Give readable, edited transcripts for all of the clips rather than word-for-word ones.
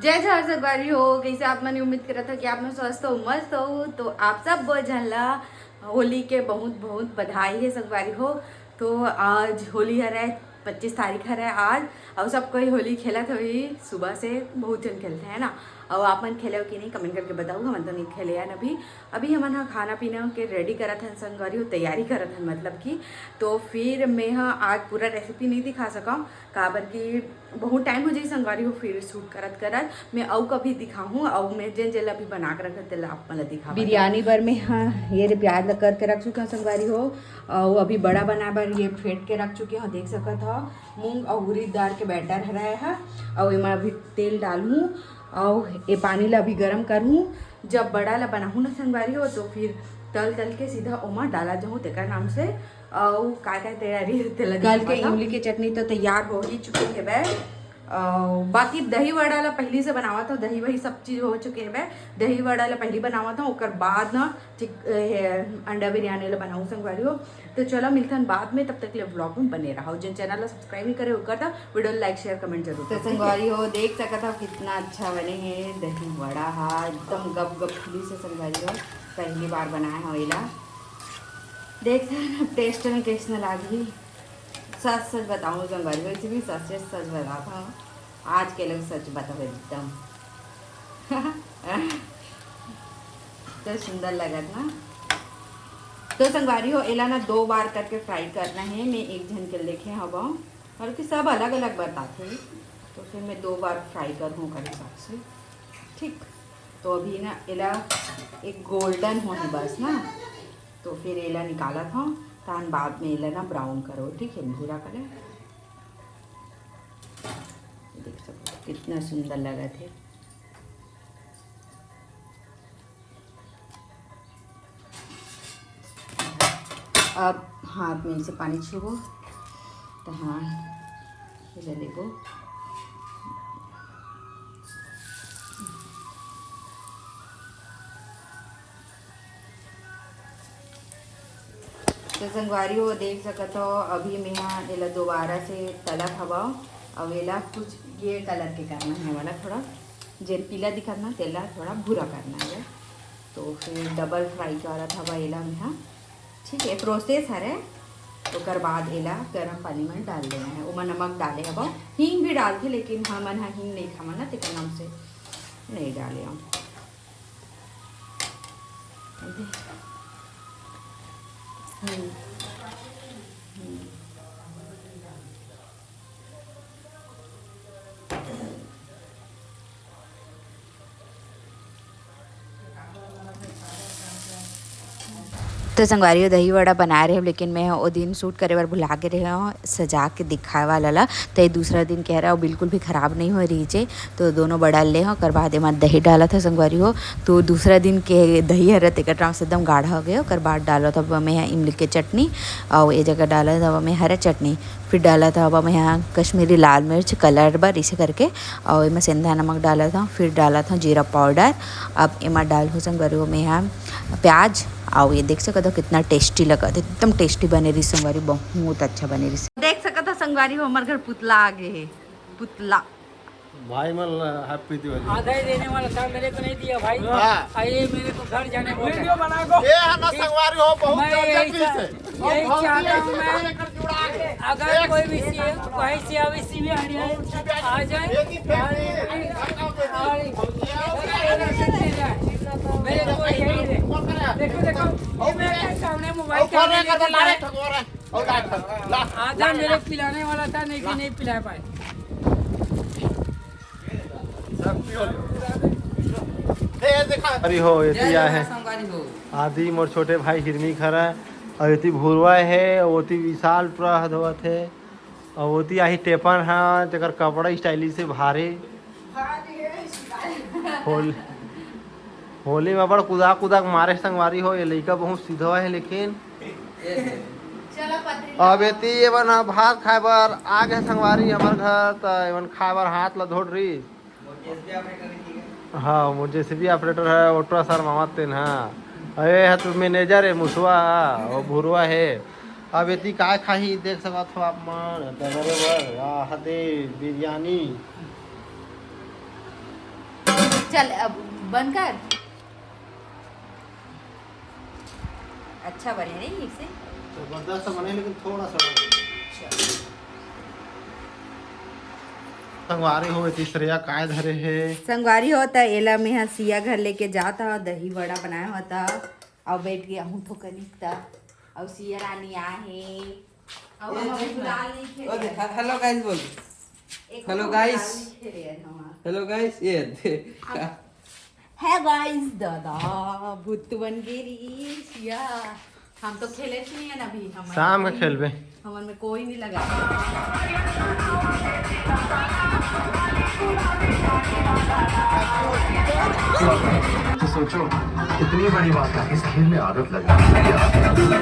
जय जवाहर संगवारी हो। कैसे आप मैंने उम्मीद करा था कि आप में स्वस्थ हो, मस्त हो। तो आप सब जनला होली के बहुत बहुत बधाई है संगवारी हो। तो आज होली है 25 तारीख है आज। और सब कोई होली खेला था सुबह से, बहुत जन खेलते हैं ना। और आप मन खेले हो कि नहीं कमेंट करके बताओ। हम तो नहीं खेले हैं अभी हम हाँ खाना पीना के रेडी करा था संगवारी हो, तैयारी करा था मतलब कि। तो फिर मैं हाँ आज पूरा रेसिपी नहीं दिखा सका काबर की बहुत टाइम हो जाए संगवारी हो। फिर शूट करत करत मैं अऊ कभी दिखाऊँ और मैं जेन जेला भी बना के रखा तेला आप मतलब दिखा बिरयानी बर में हाँ ये रे प्याज लग करके रख चुके हैं संगवारी हो। और अभी बड़ा बना बर ये फेंट के रख चुके हैं, देख सकत हो। मूंग और उड़द दाल के बैटर हराए है और इमा अभी तेल डालूँ और ये पानी ला अभी गर्म करूँ। जब बड़ा ला बनाऊँ ना संगवारी हो तो फिर तल तल के सीधा ओमा डाला जाऊँ तेकर नाम से। और काय काय तैयारी कल के इमली की चटनी तो तैयार हो ही चुकी है वह। बाकी दही वड़ा ला पहली से बनावा था, दही वही सब चीज़ हो चुके हैं। दही वड़ा ला पहली बनावा था, ओकर बाद ना अंडा बिरयानी ला बनाऊँ संगवारी हो। तो चलो मिलते हैं बाद में, तब तक ले व्लॉग में बने रहा। जिन चैनल ला सब्सक्राइब नहीं करे होकर था वीडियो लाइक शेयर कमेंट जरूर। तो संगवारी हो देख सकता था कितना अच्छा बने हैं दही वड़ा। हाँ एकदम गप गप खुली से संगवारी हो, पहली बार बनाया है वेला। देखते हैं टेस्ट में कैसे लगी। सच सच बताऊँ संगवारी वैसे भी सच सच बताता हूँ। आज के लोग सच बताओ एकदम तो सुंदर लगा ना। तो संगवारी हो एला ना 2 बार करके फ्राई करना है। मैं एक जन के देखे हवा बल्कि सब अलग अलग बताते हैं, तो फिर मैं 2 बार फ्राई करूँ कर हिसाब से। ठीक तो अभी ना एला एक गोल्डन हो बस ना, तो फिर एला निकाला था तान बाद में एला ना ब्राउन करो। ठीक है भूरा कलर देख सकते कितना सुंदर लगा थे। अब हाथ में से पानी छुओ तो हाँ ले लेगो। तो संगवारी हो देख सकते हो अभी मैं यहाँ एला दोबारा से तलक हवा। और एला कुछ ये कलर के करना है वाला, थोड़ा जेल पीला दिखाना तेला थोड़ा भूरा करना है। तो फिर डबल फ्राई करा था एला में हाँ। ठीक है प्रोसेस है। तो कर बाद एला गर्म पानी में डाल देना है। उमा नमक डाले हवा, हींग भी डालते लेकिन हम मन हाँ हींग नहीं खावा ना तेकर नाम से नहीं डाले हम। तो संगवारी दही वड़ा बना रहे हैं, लेकिन मैं वो दिन शूट करे बार भुला के रहे हूँ सजा के दिखाए वाला ला। तो दूसरा दिन कह रहा हो बिल्कुल भी ख़राब नहीं हो रही चे। तो दोनों बड़ा ले हो कर बाद में दही डाला था संगवारी हो। तो दूसरा दिन के दही हर तेकट्राम से एकदम गाढ़ा हो गया। कर बाद डाला था मैं यहाँ इमली की चटनी और ये जगह डाला था मैं हरा चटनी। फिर डाला था अब मैं यहाँ कश्मीरी लाल मिर्च कलर बर इसे करके और इमें सेंधा नमक डाला था। फिर डाला था जीरा पाउडर। अब इमा डाल हो संगवारी हो मैं यहाँ प्याज। आओ ये देख सकते हो कितना टेस्टी लगा था, एकदम टेस्टी बने रही संगवारी, बहुत अच्छा बने रही। देख सकते हो संगवारी हो हमारे घर पुतला आ गए है। पुतला भाई मन हैप्पी दिवाली। आधा ही देने वाला था, मेरे को नहीं दिया भाई। आइए मेरे को घर जाने को वीडियो बना को ये है ना संगवारी हो बहुत यही चाहता हूँ मैं। अगर कोई भी कहीं से अवश्य भी आ जाए मेरे को यही दे। देखो देखो ये मेरे सामने मोबाइल आधा मेरे पिलाने वाला था नहीं कि नहीं पिला पाए। अरे हो ये है आदि मोर छोटे भाई हिरमी खरा और ये भूरवा है और विशाल पूरा हदवा थे और वो आही टेपन है जगह कपड़ा स्टाइलिश से भारे होली में बड़ कुदा कुदा मारे संगवारी हो। ये लड़का बहुत सीधा है लेकिन अब ये भात खाए बर आ गए संगवारी हमार घर। तो खाए बर हाथ ला धोड़ रही। हाँ मुझे जैसे भी ऑपरेटर है ऑटो सर मामा तेन हाँ। अरे है तो मैनेजर है मुसवा और भूरवा है। अब ये काय खाही देख सकत हो आप मन बराबर। हदे बिरयानी चल अब बंद कर। अच्छा बने नहीं इससे जबरदस्त बने लेकिन थोड़ा सा संगवारी हो तीसरिया काय धरे है संगवारी होता एला में हसिया घर लेके जाता दही बड़ा बनाया होता और बैठ गया हूँ तो कनिकता और सिया रानी आहे और हम गुलाल नहीं खेले हेलो गाइस बोल हेलो गाइस हेलो गाइस ये है गाइस दादा भूत बन गिरी सिया हम तो खेले नहीं है ना अभी हम शाम का खेलबे हमन में कोई नहीं लगा तो सोचो कितनी बड़ी बात है इस खेल में आदत लगा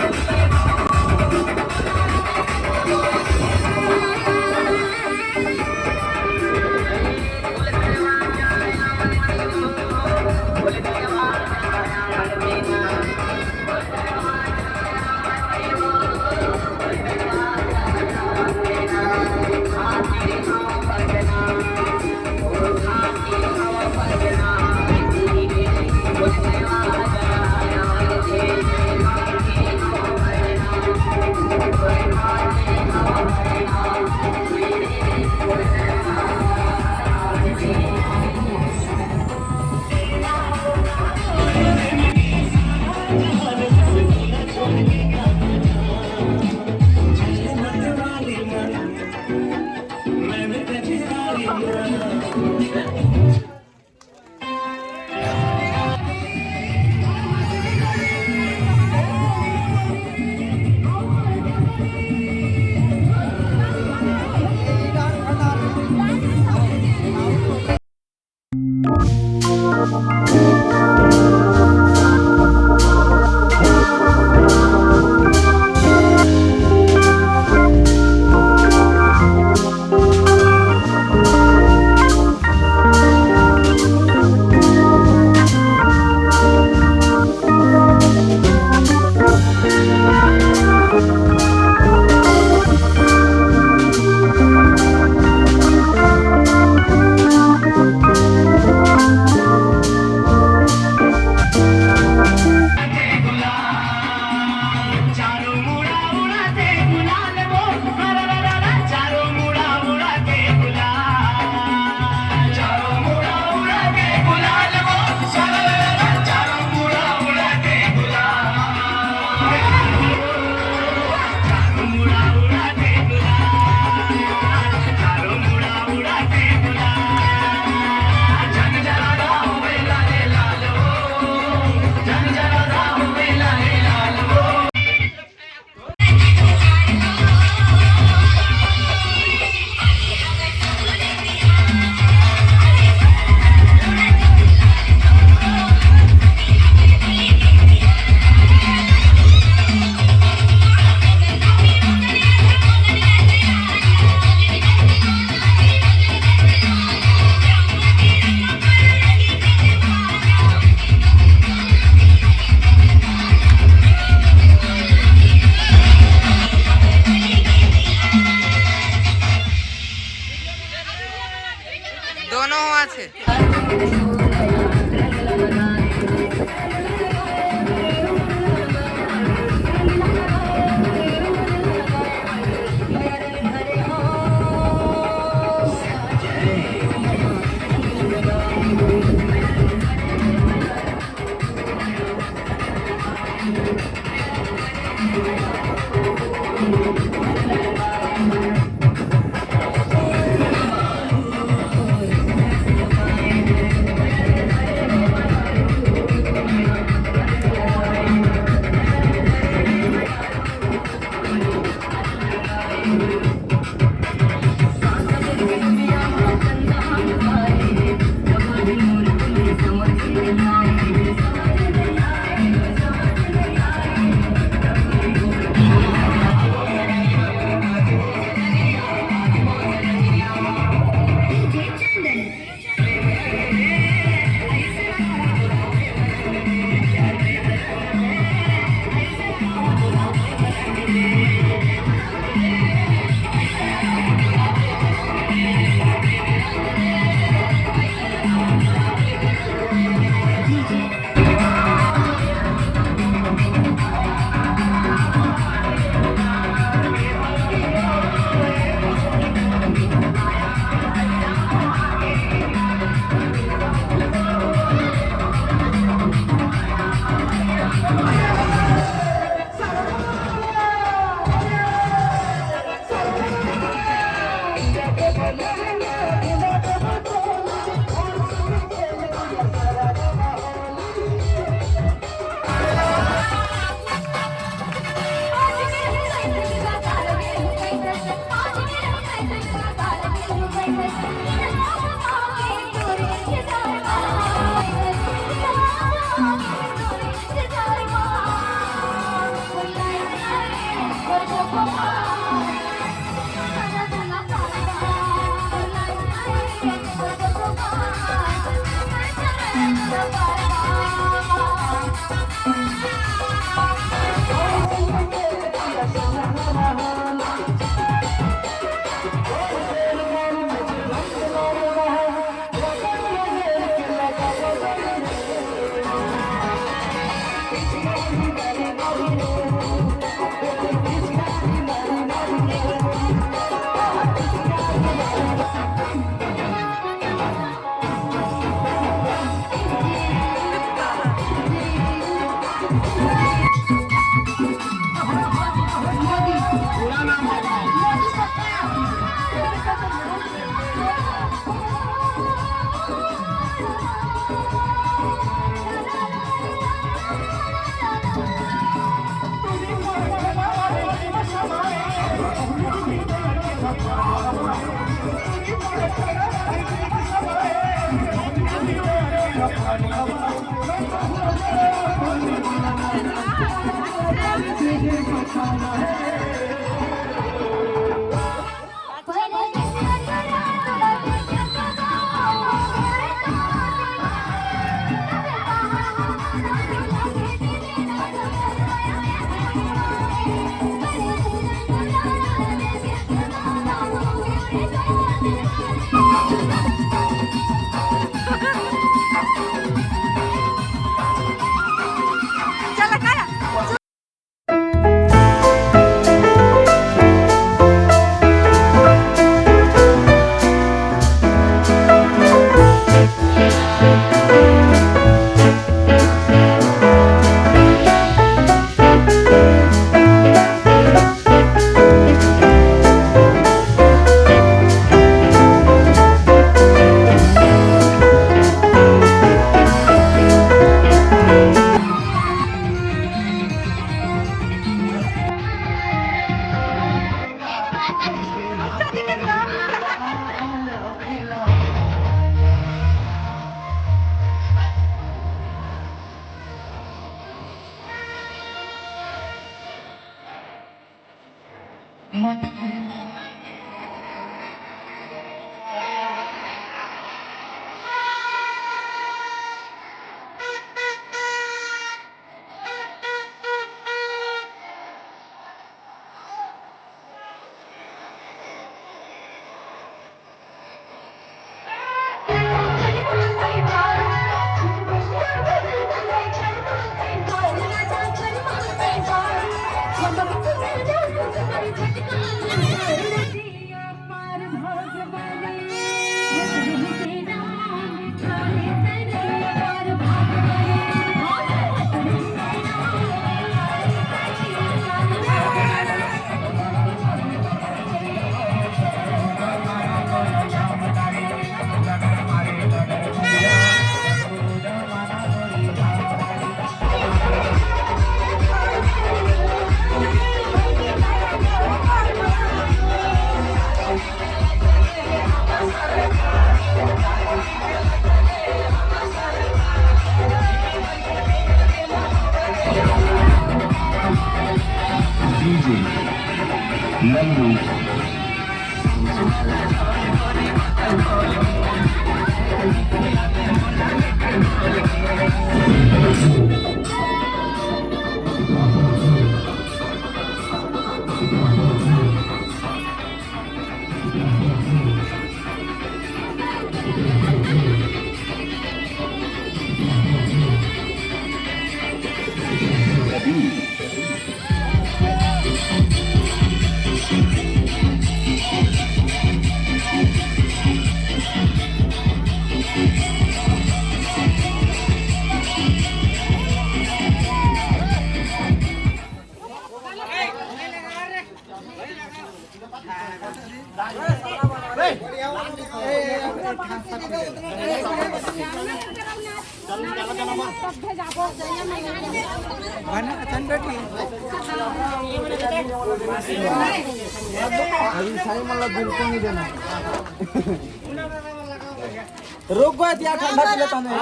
रोग गो त्या ठंडा पिले तने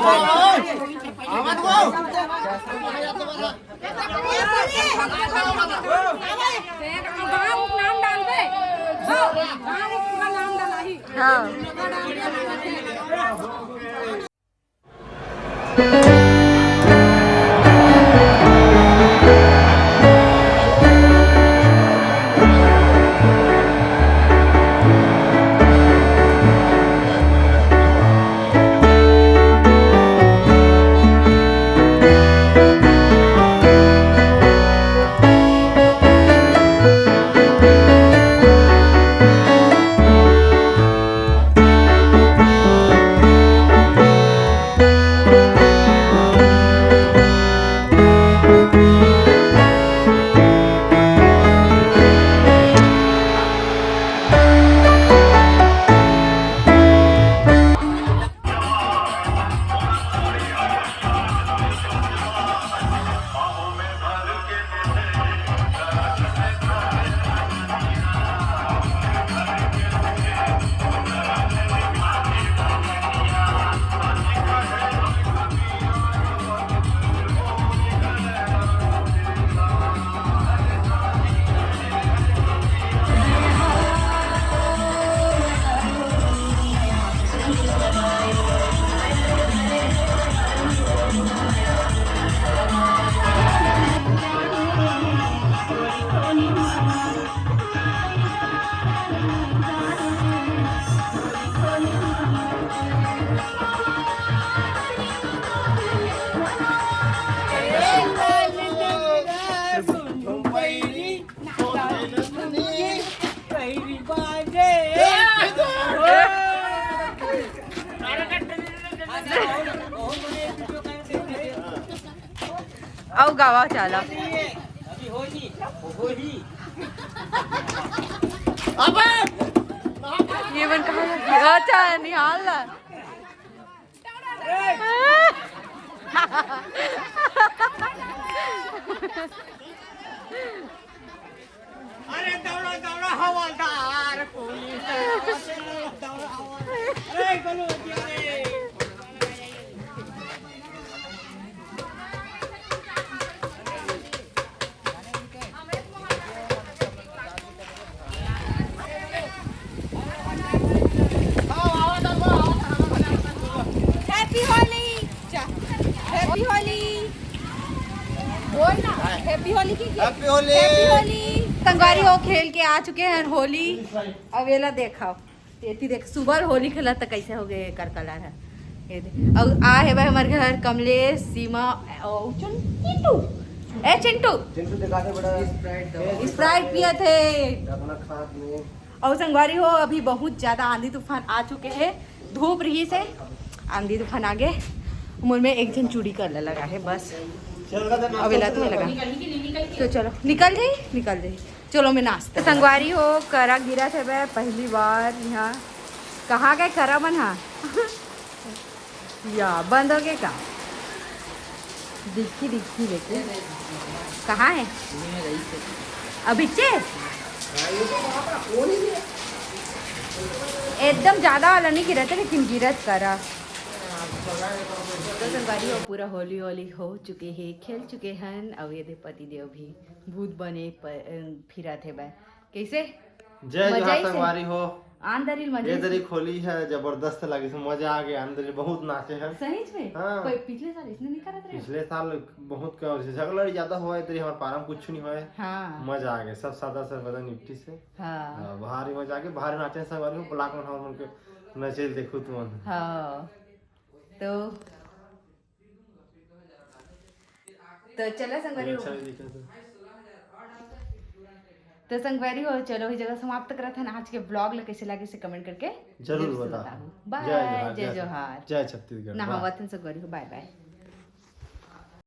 आवाज वो नाम डाल दे नाम डाला ही हाँ आओ गावा चला ये बन कहा अच्छा निहाल ला अरे दौड़ा दौड़ा हवलदार पुलिस अरे गोलू हैप्पी होली हैप्पी होली बोल ना हैप्पी होली की हैप्पी होली हैप्पी होली संगवारी हो खेल के आ चुके हैं होली अवेला देखा ये देख सुबह होली खेला तो कैसे हो गए कर कलर है ये देख और आ है भाई हमारे घर कमलेश सीमा और चिंटू ए चिंटू चिंटू दिखा दे बड़ा स्प्राइट पिए थे अपना खाद में और संगवारी हो अभी बहुत ज़्यादा आंधी तूफान आ चुके हैं धूप रही से आंधी तूफान आगे मुँह में एक जन चूड़ी कर लगा है बस अवेला तो लगा तो चलो निकल जाई चलो मैं नाश्ता संगवारी हो करा गिरा थे मैं पहली बार यहाँ कहाँ गए करा बना या बंद हो गए का दिखी लेके कहाँ है अभी चे एकदम ज्यादा वाला नहीं गिरा था लेकिन गिरत करा तो संगवारी हो पूरा होली होली हो चुके हैं खेल चुके हैं अब ये पति देव भी भूत बने फिरा थे बे कैसे जय जवाहर संगवारी हो अंदर ही मजे ये तरी खोली है जबरदस्त लगी से मजा आ गया अंदर बहुत नाचे हैं सही में हाँ। पिछले साल इसने नहीं करा था पिछले साल बहुत क्या झगड़ा ज्यादा हुआ है तरी हमारे पारा में कुछ नहीं हुआ है हाँ मजा आ गया सब सादा से बदन निपटी से हाँ बाहर ही मजा आ गया बाहर नाचे संगवारी हो ब्लॉक में हम उनके नचे देखो तुम हाँ तो चला संगवारी हो तो संगवारी हो चलो इस जगह समाप्त करा था आज के ब्लॉग ला कैसे लगे से कमेंट करके जरूर बताओ बाय जय जोहार जय छत्तीसगढ़ ना वतन संगवारी हो बाय बाय